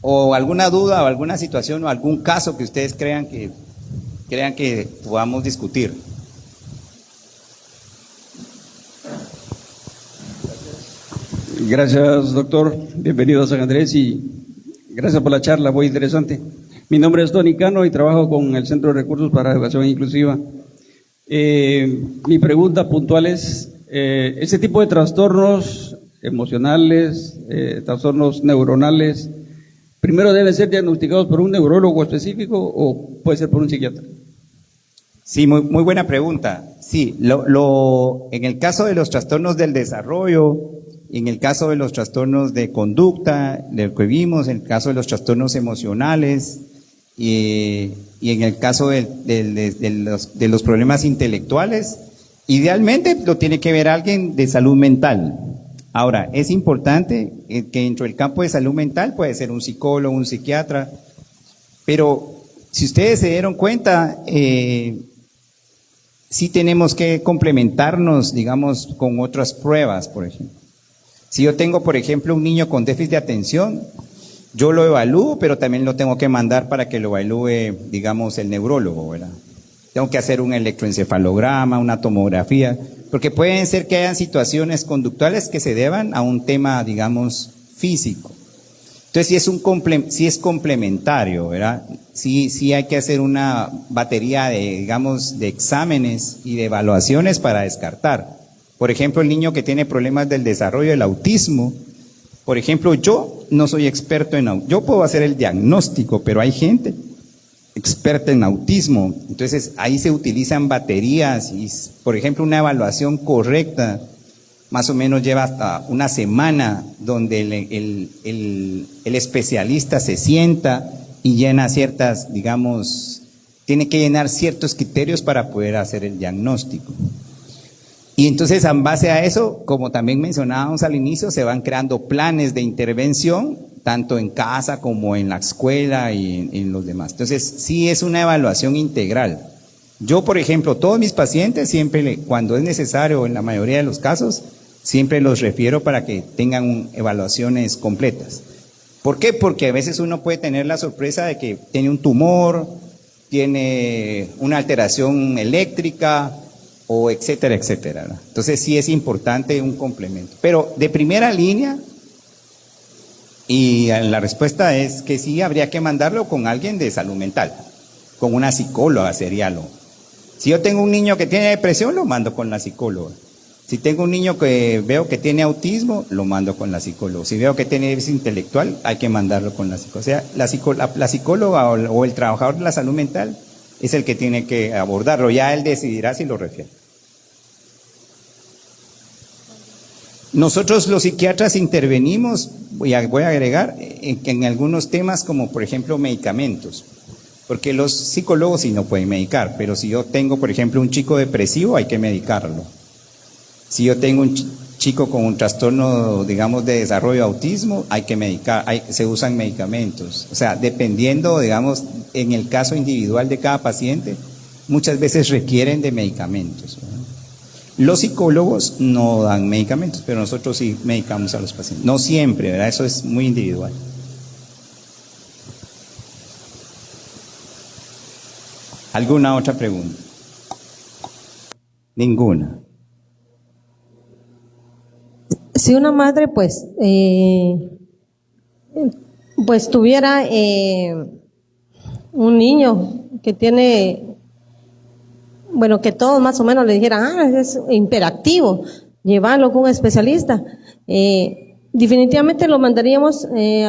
o alguna duda, o alguna situación, o algún caso que ustedes crean que podamos discutir. Gracias, doctor. Bienvenido a San Andrés y gracias por la charla, muy interesante. Mi nombre es Tony Cano y trabajo con el Centro de Recursos para Educación Inclusiva. Mi pregunta puntual es, ¿ese tipo de trastornos emocionales, trastornos neuronales, primero deben ser diagnosticados por un neurólogo específico o puede ser por un psiquiatra? Sí, muy buena pregunta. Sí, en el caso de los trastornos del desarrollo, en el caso de los trastornos de conducta, de lo que vimos, en el caso de los trastornos emocionales y en el caso de los problemas intelectuales, Idealmente lo tiene que ver alguien de salud mental. Ahora, es importante que dentro del campo de salud mental puede ser un psicólogo, un psiquiatra, pero si ustedes se dieron cuenta, sí tenemos que complementarnos, digamos, con otras pruebas, por ejemplo. Si yo tengo, por ejemplo, un niño con déficit de atención, yo lo evalúo, pero también lo tengo que mandar para que lo evalúe, digamos, el neurólogo, ¿verdad? Tengo que hacer un electroencefalograma, una tomografía, porque pueden ser que hayan situaciones conductuales que se deban a un tema, digamos, físico. Entonces, si es complementario, ¿verdad? Sí hay que hacer una batería de, digamos, de exámenes y de evaluaciones para descartar. Por ejemplo, el niño que tiene problemas del desarrollo del autismo, por ejemplo, yo no soy experto en autismo, yo puedo hacer el diagnóstico, pero hay gente experta en autismo, entonces ahí se utilizan baterías y, por ejemplo, una evaluación correcta más o menos lleva hasta una semana donde el especialista se sienta y llena ciertas, digamos, tiene que llenar ciertos criterios para poder hacer el diagnóstico. Y entonces, en base a eso, como también mencionábamos al inicio, se van creando planes de intervención, tanto en casa como en la escuela y en los demás. Entonces, sí es una evaluación integral. Yo, por ejemplo, todos mis pacientes siempre, cuando es necesario, en la mayoría de los casos, siempre los refiero para que tengan evaluaciones completas. ¿Por qué? Porque a veces uno puede tener la sorpresa de que tiene un tumor, tiene una alteración eléctrica, o etcétera, etcétera, ¿verdad? Entonces sí es importante un complemento. Pero de primera línea, y la respuesta es que sí habría que mandarlo con alguien de salud mental, con una psicóloga sería lo. Si yo tengo un niño que tiene depresión, lo mando con la psicóloga. Si tengo un niño que veo que tiene autismo, lo mando con la psicóloga. Si veo que tiene déficit intelectual, hay que mandarlo con la psicóloga. O sea, la psicóloga o el trabajador de la salud mental es el que tiene que abordarlo. Ya él decidirá si lo refiere. Nosotros los psiquiatras intervenimos, voy a agregar, en algunos temas como por ejemplo medicamentos, porque los psicólogos sí no pueden medicar, pero si yo tengo por ejemplo un chico depresivo hay que medicarlo. Si yo tengo un chico con un trastorno, digamos, de desarrollo de autismo, hay que medicar, se usan medicamentos. O sea, dependiendo, digamos, en el caso individual de cada paciente, muchas veces requieren de medicamentos, ¿verdad? Los psicólogos no dan medicamentos, pero nosotros sí medicamos a los pacientes. No siempre, ¿verdad? Eso es muy individual. ¿Alguna otra pregunta? Ninguna. Si una madre, pues tuviera un niño que tiene, bueno, que todos más o menos le dijeran, es hiperactivo, llevarlo con un especialista, definitivamente lo mandaríamos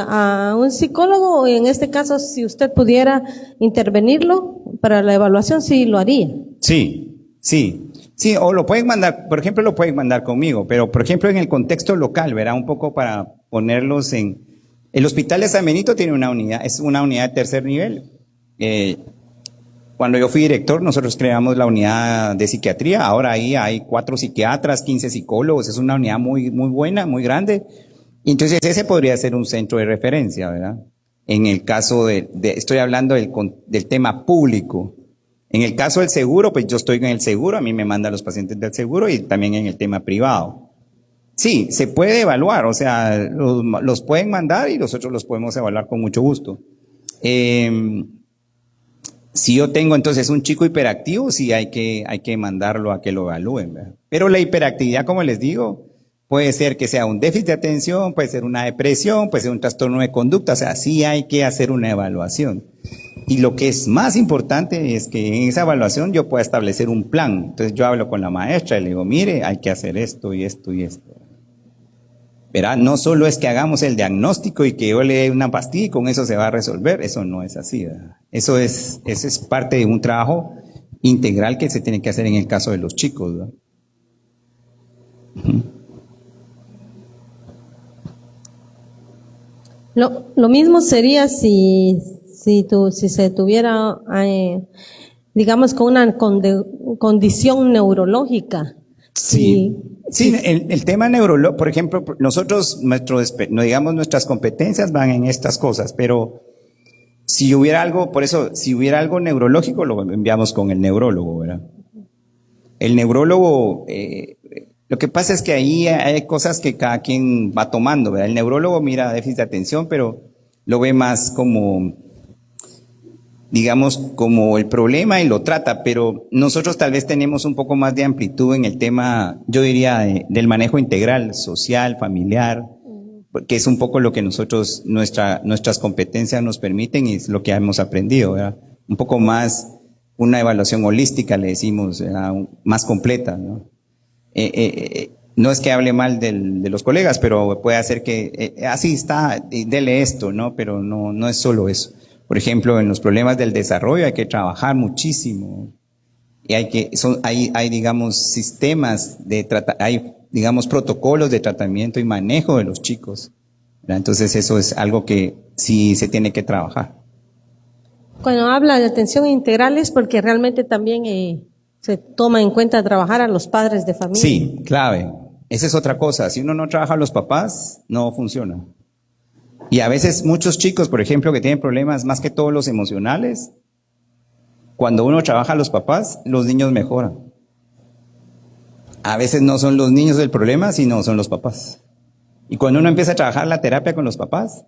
a un psicólogo, o en este caso, si usted pudiera intervenirlo para la evaluación, sí lo haría. Sí, o lo pueden mandar, por ejemplo, lo pueden mandar conmigo, pero por ejemplo en el contexto local, verá, un poco para ponerlos en. El Hospital de San Benito tiene una unidad, es una unidad de tercer nivel. Cuando yo fui director, nosotros creamos la unidad de psiquiatría, ahora ahí hay 4 psiquiatras, 15 psicólogos, es una unidad muy buena, muy grande. Entonces ese podría ser un centro de referencia, ¿verdad? En el caso estoy hablando del tema público. En el caso del seguro, pues yo estoy en el seguro, a mí me mandan los pacientes del seguro y también en el tema privado. Sí, se puede evaluar, o sea, los pueden mandar y nosotros los podemos evaluar con mucho gusto. Si yo tengo entonces un chico hiperactivo, sí hay que mandarlo a que lo evalúen, ¿verdad? Pero la hiperactividad, como les digo, puede ser que sea un déficit de atención, puede ser una depresión, puede ser un trastorno de conducta, o sea, sí hay que hacer una evaluación. Y lo que es más importante es que en esa evaluación yo pueda establecer un plan. Entonces yo hablo con la maestra y le digo, mire, hay que hacer esto y esto y esto. Verá, no solo es que hagamos el diagnóstico y que yo le dé una pastilla y con eso se va a resolver, eso no es así, ¿verdad? Eso es parte de un trabajo integral que se tiene que hacer en el caso de los chicos, ¿verdad? Lo mismo sería si se tuviera, digamos, con una condición neurológica. Sí, Y- sí, el tema neurológico, por ejemplo, nosotros, no digamos, nuestras competencias van en estas cosas, pero si hubiera algo, por eso, si hubiera algo neurológico, lo enviamos con el neurólogo, ¿verdad? El neurólogo, lo que pasa es que ahí hay cosas que cada quien va tomando, ¿verdad? El neurólogo mira déficit de atención, pero lo ve más como, digamos, como el problema y lo trata, pero nosotros tal vez tenemos un poco más de amplitud en el tema, yo diría, del manejo integral, social, familiar, que es un poco lo que nosotros, nuestras competencias nos permiten y es lo que hemos aprendido, ¿verdad? Un poco más, una evaluación holística, le decimos, ¿verdad? Más completa, ¿no? No es que hable mal de los colegas, pero puede hacer que, así está, dele esto, ¿no? Pero no es solo eso. Por ejemplo, en los problemas del desarrollo hay que trabajar muchísimo. Y hay, digamos, sistemas hay, digamos, protocolos de tratamiento y manejo de los chicos, ¿verdad? Entonces eso es algo que sí se tiene que trabajar. Cuando habla de atención integral es porque realmente también se toma en cuenta trabajar a los padres de familia. Sí, clave. Esa es otra cosa. Si uno no trabaja a los papás, no funciona. Y a veces muchos chicos, por ejemplo, que tienen problemas más que todos los emocionales, cuando uno trabaja a los papás, los niños mejoran. A veces no son los niños el problema, sino son los papás. Y cuando uno empieza a trabajar la terapia con los papás,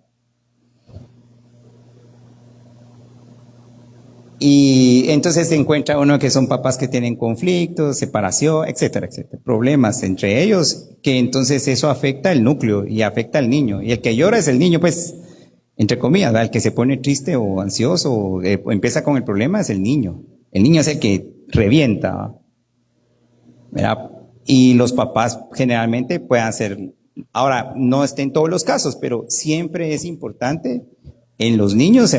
y entonces se encuentra uno que son papás que tienen conflictos, separación, etcétera, etcétera, problemas entre ellos, que entonces eso afecta el núcleo y afecta al niño. Y el que llora es el niño, pues, entre comillas, ¿verdad? El que se pone triste o ansioso o empieza con el problema es el niño. El niño es el que revienta, ¿verdad? Y los papás generalmente pueden hacer, ahora no está en todos los casos, pero siempre es importante en los niños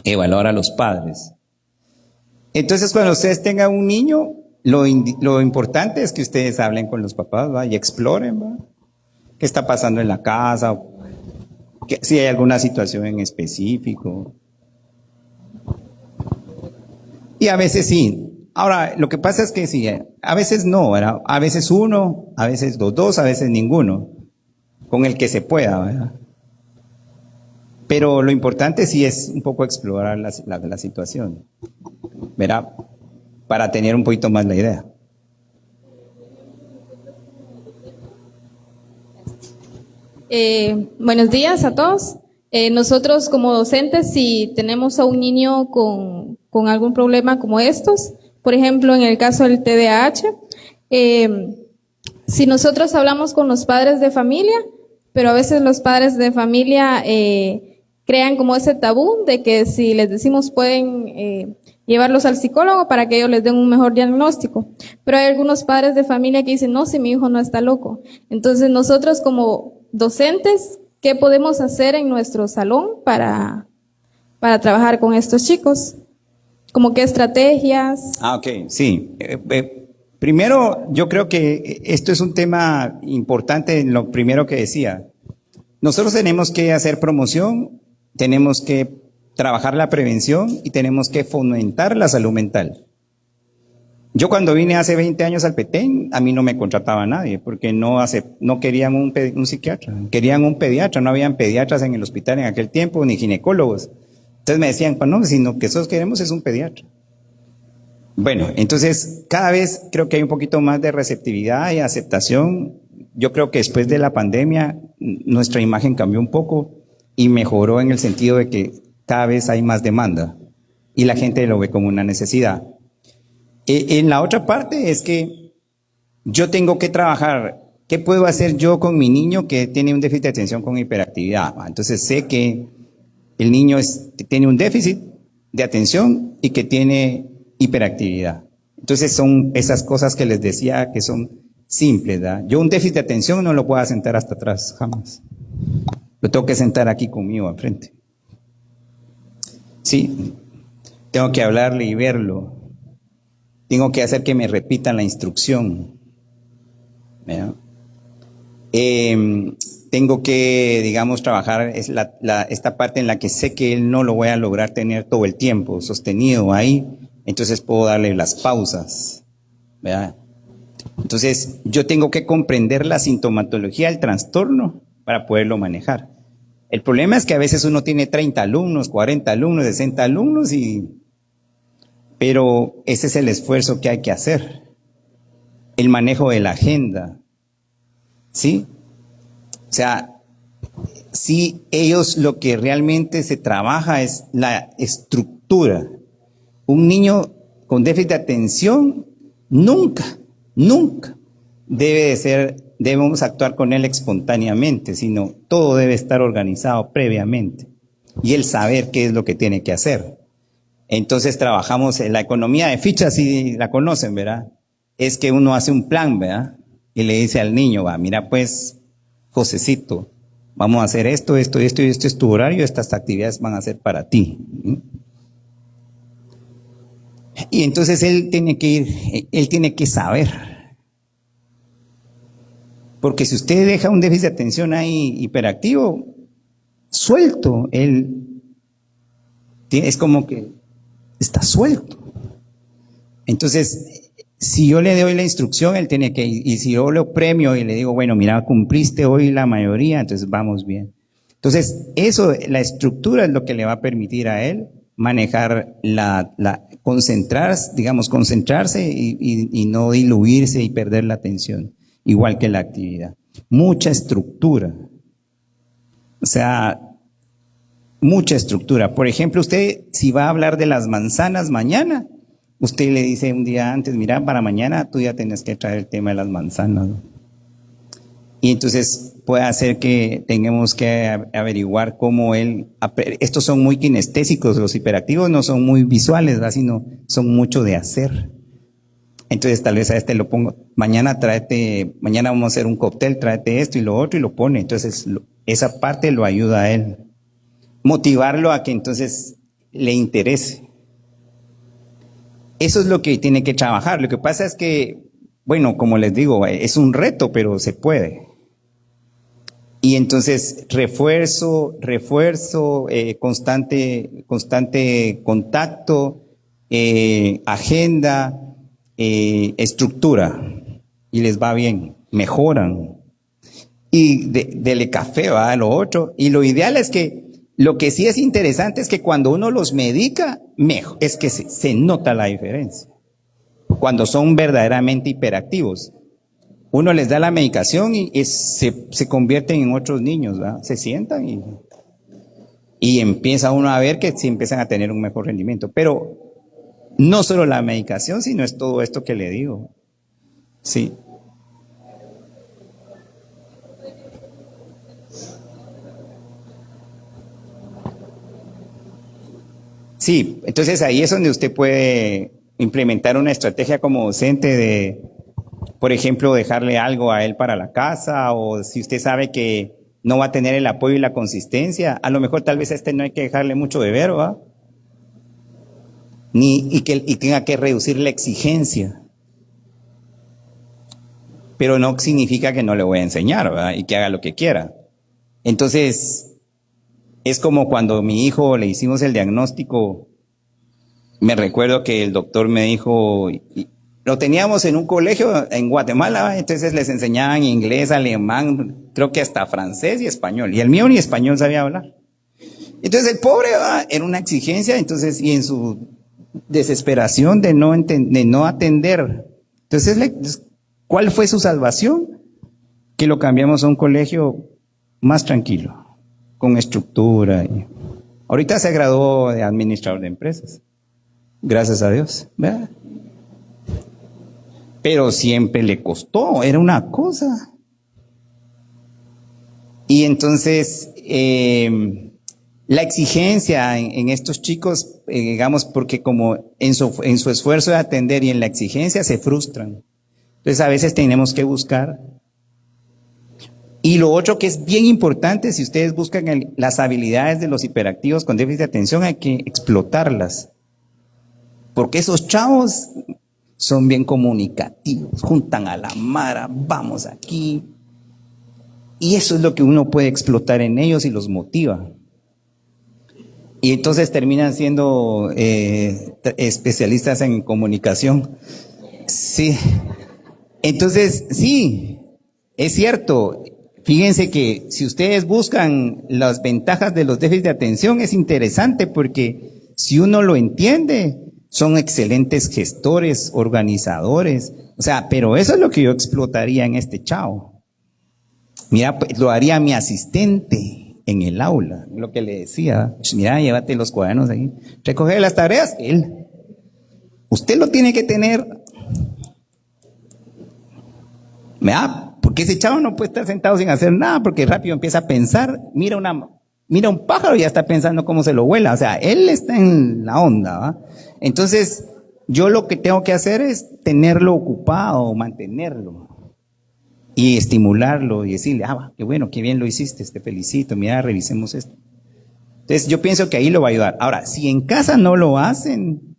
evaluar a los padres. Entonces, cuando ustedes tengan un niño, lo importante es que ustedes hablen con los papás, ¿va? Y exploren, ¿va? ¿Qué está pasando en la casa? Si hay alguna situación en específico. Y a veces sí. Ahora, lo que pasa es que sí, a veces no, ¿verdad? A veces uno, a veces los dos, a veces ninguno, con el que se pueda, ¿verdad? Pero lo importante sí es un poco explorar la situación, ¿verdad? Para tener un poquito más la idea. Buenos días a todos. Nosotros como docentes, si tenemos a un niño con algún problema como estos, por ejemplo, en el caso del TDAH, si nosotros hablamos con los padres de familia, pero a veces los padres de familia crean como ese tabú de que si les decimos pueden llevarlos al psicólogo para que ellos les den un mejor diagnóstico. Pero hay algunos padres de familia que dicen, no, si mi hijo no está loco. Entonces nosotros como docentes, ¿qué podemos hacer en nuestro salón para trabajar con estos chicos? ¿Como qué estrategias? Ok, sí. Primero, yo creo que esto es un tema importante en lo primero que decía. Nosotros tenemos que hacer promoción, tenemos que trabajar la prevención y tenemos que fomentar la salud mental. Yo cuando vine hace 20 años al Petén, a mí no me contrataba nadie porque no querían un psiquiatra, querían un pediatra, no habían pediatras en el hospital en aquel tiempo, ni ginecólogos. Entonces me decían, pues no, sino que nosotros queremos es un pediatra. Bueno, entonces cada vez creo que hay un poquito más de receptividad y aceptación. Yo creo que después de la pandemia nuestra imagen cambió un poco y mejoró en el sentido de que cada vez hay más demanda y la gente lo ve como una necesidad. En la otra parte es que yo tengo que trabajar, ¿qué puedo hacer yo con mi niño que tiene un déficit de atención con hiperactividad? Entonces sé que el niño tiene un déficit de atención y que tiene hiperactividad. Entonces son esas cosas que les decía que son simples, ¿verdad? Yo un déficit de atención no lo puedo sentar hasta atrás, jamás. Lo tengo que sentar aquí conmigo al frente. Sí, tengo que hablarle y verlo. Tengo que hacer que me repitan la instrucción. tengo que, digamos, trabajar es esta parte en la que sé que él no lo voy a lograr tener todo el tiempo sostenido ahí, entonces puedo darle las pausas, ¿verdad? Entonces, yo tengo que comprender la sintomatología del trastorno para poderlo manejar. El problema es que a veces uno tiene 30 alumnos, 40 alumnos, 60 alumnos, pero ese es el esfuerzo que hay que hacer. El manejo de la agenda, ¿sí? O sea, si ellos lo que realmente se trabaja es la estructura. Un niño con déficit de atención nunca debemos actuar con él espontáneamente, sino todo debe estar organizado previamente y él saber qué es lo que tiene que hacer. Entonces trabajamos en la economía de fichas, si la conocen, ¿verdad? Es que uno hace un plan, ¿verdad? Y le dice al niño, va, mira pues, Josecito, vamos a hacer esto, esto es tu horario, estas actividades van a ser para ti. Y entonces él tiene que saber. Porque si usted deja un déficit de atención ahí hiperactivo, suelto, es como que está suelto. Entonces, si yo le doy la instrucción, él tiene que ir. Y si yo lo premio y le digo, bueno, mira, cumpliste hoy la mayoría, entonces vamos bien. Entonces, la estructura es lo que le va a permitir a él manejar concentrarse y no diluirse y perder la atención, igual que la actividad. Mucha estructura. O sea, mucha estructura. Por ejemplo, usted, si va a hablar de las manzanas mañana, usted le dice un día antes, mira, para mañana tú ya tienes que traer el tema de las manzanas, ¿no? Y entonces puede hacer que tengamos que averiguar cómo estos son muy kinestésicos, los hiperactivos no son muy visuales, ¿verdad? Sino son mucho de hacer. Entonces tal vez a este lo pongo, mañana vamos a hacer un cóctel, tráete esto y lo otro y lo pone. Entonces esa parte lo ayuda a él. Motivarlo a que entonces le interese. Eso es lo que tiene que trabajar. Lo que pasa es que, bueno, como les digo, es un reto, pero se puede. Y entonces refuerzo, constante contacto, agenda, estructura, y les va bien, mejoran. Y dele café, va a lo otro. Y lo ideal es que, lo que sí es interesante es que cuando uno los medica, mejor, es que se nota la diferencia. Cuando son verdaderamente hiperactivos. Uno les da la medicación y se convierten en otros niños, ¿verdad? Se sientan y empieza uno a ver que sí empiezan a tener un mejor rendimiento. Pero no solo la medicación, sino es todo esto que le digo. Sí. Sí, entonces ahí es donde usted puede implementar una estrategia como docente de, por ejemplo, dejarle algo a él para la casa, o si usted sabe que no va a tener el apoyo y la consistencia, a lo mejor tal vez a no hay que dejarle mucho de ver, ¿va? Y tenga que reducir la exigencia. Pero no significa que no le voy a enseñar, ¿verdad? Y que haga lo que quiera. Entonces, es como cuando a mi hijo le hicimos el diagnóstico, me recuerdo que el doctor me dijo, lo teníamos en un colegio en Guatemala, entonces les enseñaban inglés, alemán, creo que hasta francés y español, y el mío ni español sabía hablar. Entonces el pobre era una exigencia, entonces, y en su desesperación de no atender, entonces, ¿cuál fue su salvación? Que lo cambiamos a un colegio más tranquilo, con estructura. Ahorita se graduó de administrador de empresas. Gracias a Dios, ¿verdad? Pero siempre le costó, era una cosa. Y entonces, la exigencia en estos chicos, digamos, porque como en su esfuerzo de atender y en la exigencia se frustran. Entonces a veces tenemos que buscar. Y lo otro que es bien importante, si ustedes buscan las habilidades de los hiperactivos con déficit de atención, hay que explotarlas. Porque esos chavos son bien comunicativos, juntan a la mara, vamos aquí. Y eso es lo que uno puede explotar en ellos y los motiva. Y entonces terminan siendo especialistas en comunicación. Sí. Entonces, sí, es cierto. Fíjense que si ustedes buscan las ventajas de los déficits de atención, es interesante porque si uno lo entiende, son excelentes gestores, organizadores. O sea, pero eso es lo que yo explotaría en este chavo. Mira, pues, lo haría mi asistente en el aula, lo que le decía. Mira, llévate los cuadernos ahí. Recoge las tareas, él. Usted lo tiene que tener. ¿Verdad? Porque ese chavo no puede estar sentado sin hacer nada, porque rápido empieza a pensar, mira un pájaro y ya está pensando cómo se lo vuela. O sea, él está en la onda, ¿va? Entonces, yo lo que tengo que hacer es tenerlo ocupado, mantenerlo y estimularlo y decirle, qué bueno, qué bien lo hiciste, te felicito, mira, revisemos esto. Entonces, yo pienso que ahí lo va a ayudar. Ahora, si en casa no lo hacen,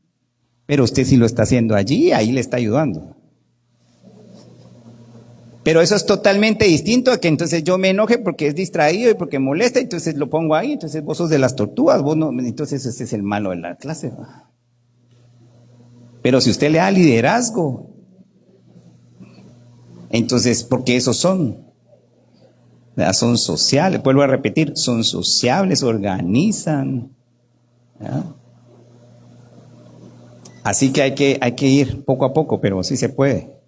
pero usted sí lo está haciendo allí, ahí le está ayudando. Pero eso es totalmente distinto a que entonces yo me enoje porque es distraído y porque molesta, entonces lo pongo ahí, entonces vos sos de las tortugas, vos no, entonces ese es el malo de la clase, ¿va? Pero si usted le da liderazgo, entonces, porque esos son, ¿verdad? Son sociales, vuelvo a repetir, son sociables, organizan, ¿verdad? Así que hay que ir poco a poco, pero sí se puede.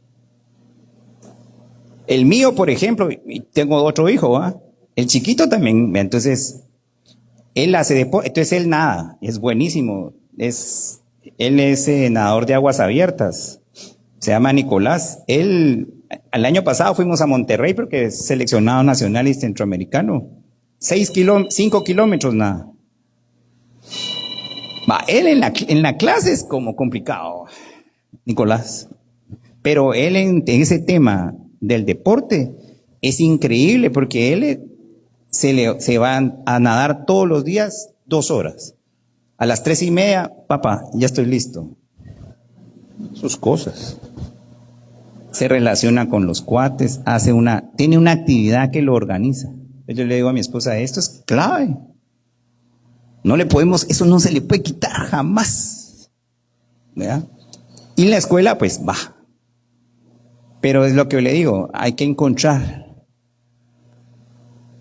El mío, por ejemplo, tengo otro hijo, ¿va? El chiquito también, entonces, él hace deporte, entonces él nada, es buenísimo, él es nadador de aguas abiertas, se llama Nicolás. Él, el año pasado fuimos a Monterrey porque es seleccionado nacional y centroamericano, 5 kilómetros nada. Va, él en la clase es como complicado, Nicolás, pero él en ese tema del deporte es increíble porque él se va a nadar todos los días 2 horas. A las 3:30, papá, ya estoy listo. Sus cosas. Se relaciona con los cuates, tiene una actividad que lo organiza. Yo le digo a mi esposa, esto es clave. Eso no se le puede quitar jamás. ¿Verdad? Y en la escuela, pues va. Pero es lo que le digo, hay que encontrar,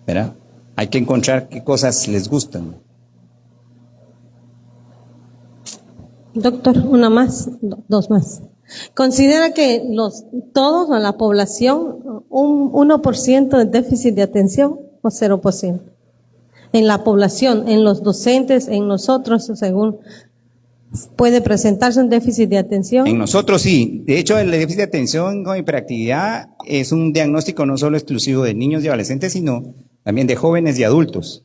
¿verdad? Hay que encontrar qué cosas les gustan. Doctor, una más, 2 más. ¿Considera que todos, la población, un 1% de déficit de atención o 0%? En la población, en los docentes, en nosotros, según... ¿Puede presentarse un déficit de atención? En nosotros sí. De hecho, el déficit de atención con hiperactividad es un diagnóstico no solo exclusivo de niños y adolescentes, sino también de jóvenes y adultos.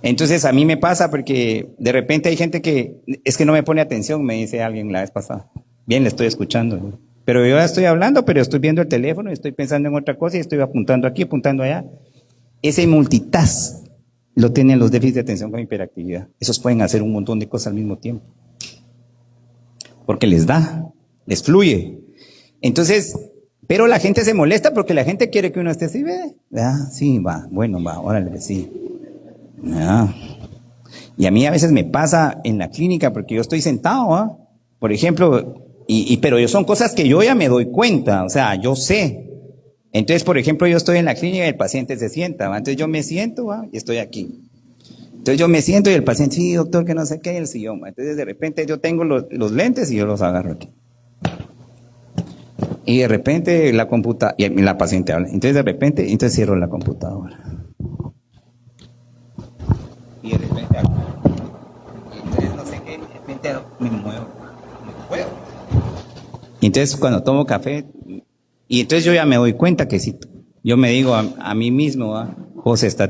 Entonces, a mí me pasa porque de repente hay gente que es que no me pone atención, me dice alguien la vez pasada. Bien, le estoy escuchando, ¿no? Pero yo ya estoy hablando, pero estoy viendo el teléfono, estoy pensando en otra cosa y estoy apuntando aquí, apuntando allá. Ese multitask lo tienen los déficits de atención con hiperactividad. Esos pueden hacer un montón de cosas al mismo tiempo. Porque les fluye. Entonces, pero la gente se molesta porque la gente quiere que uno esté así, ¿ve? Sí, va, bueno, va, órale, sí. Y a mí a veces me pasa en la clínica porque yo estoy sentado, por ejemplo, pero son cosas que yo ya me doy cuenta, o sea, yo sé. Entonces, por ejemplo, yo estoy en la clínica y el paciente se sienta, ¿va? Entonces yo me siento, ¿va? Y estoy aquí. Entonces yo me siento y el paciente, sí, doctor, que no sé qué, y el sillón, ¿va? Entonces de repente yo tengo los lentes y yo los agarro aquí. Y de repente y la paciente habla. Entonces de repente, cierro la computadora. Y de repente hago. Entonces no sé qué, de repente me muevo. No puedo. Y entonces cuando tomo café, y entonces yo ya me doy cuenta que si yo me digo a mí mismo, José está